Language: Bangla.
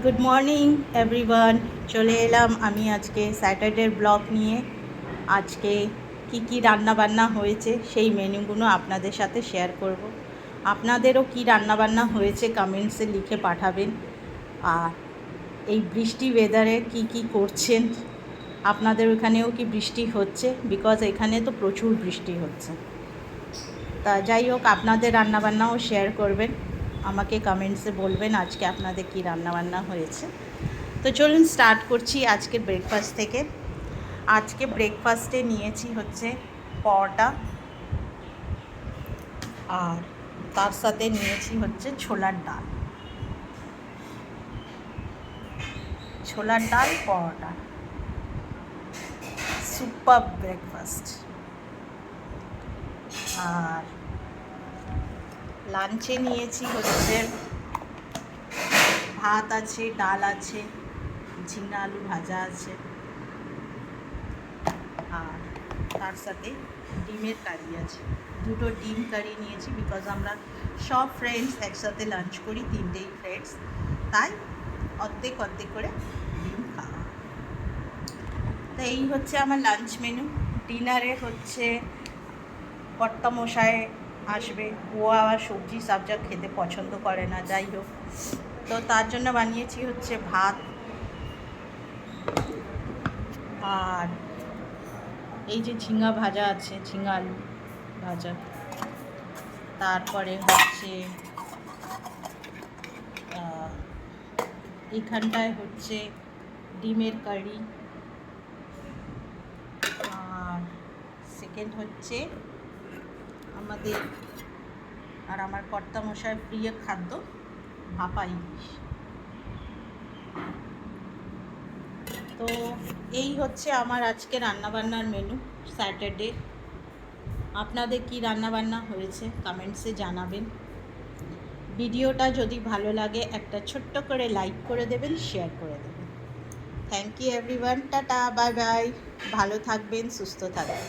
গুড মর্নিং এভরিওয়ান, চলে এলাম আমি আজকে স্যাটারডের ব্লগ নিয়ে। আজকে কি কি রান্না বান্না হয়েছে সেই মেনুগুলো আপনাদের সাথে শেয়ার করব। আপনাদেরও কি রান্না বান্না হয়েছে কমেন্টসে লিখে পাঠাবেন। আর এই বৃষ্টি ওয়েদারে কি কি করছেন, আপনাদের ওখানেও কি বৃষ্টি হচ্ছে? বিকজ এখানে তো প্রচুর বৃষ্টি হচ্ছে। তা যাই হোক, আপনাদের রান্নাবান্নাও শেয়ার করবেন, আমাকে কমেন্টসে বলবেন আজকে আপনাদের কি রান্নাবান্না হয়েছে। তো চলুন স্টার্ট করছি আজকের ব্রেকফাস্ট থেকে। আজকে ব্রেকফাস্টে নিয়েছি হচ্ছে পরোটা, আর তার সাথে নিয়েছি হচ্ছে ছোলার ডাল। ছোলার ডাল পরোটা, সুপার ব্রেকফাস্ট। আর লাঞ্চে নিয়েছি হচ্ছে ভাত আছে, ডাল আছে, ঝিঙা আলু ভাজা আছে, আর তার সাথে ডিমের কারি আছে। দুটো ডিম কারি নিয়েছি বিকজ আমরা সব ফ্রেন্ডস একসাথে লাঞ্চ করি, তিনটেই ফ্রেন্ডস, তাই অর্ধেক অর্ধেক করে ডিম খাওয়া। তো এই হচ্ছে আমার লাঞ্চ মেনু। ডিনারে হচ্ছে কর্তামশাই আসবে, ও আবার সবজি সাবজা খেতে পছন্দ করে না, যাই হোক। তো তার জন্য বানিয়েছি হচ্ছে ভাত, আর এই যে ঝিঙা ভাজা আছে, ঝিঙা আলু ভাজা, তারপরে হচ্ছে এখানটায় হচ্ছে ডিমের কারি, আর সেকেন্ড হচ্ছে আমাদের আর আমার কর্তামশায়ের প্রিয় খাদ্য ভাপা ইলিশ। তো এই হচ্ছে আমার আজকে রান্নাবান্নার মেনু স্যাটারডে। আপনাদের কি রান্নাবান্না হয়েছে কমেন্টসে জানাবেন। ভিডিওটা যদি ভালো লাগে একটা ছোট্ট করে লাইক করে দেবেন, শেয়ার করে দেবেন। Thank you everyone, tata, bye bye. ভালো থাকবেন, সুস্থ থাকবেন।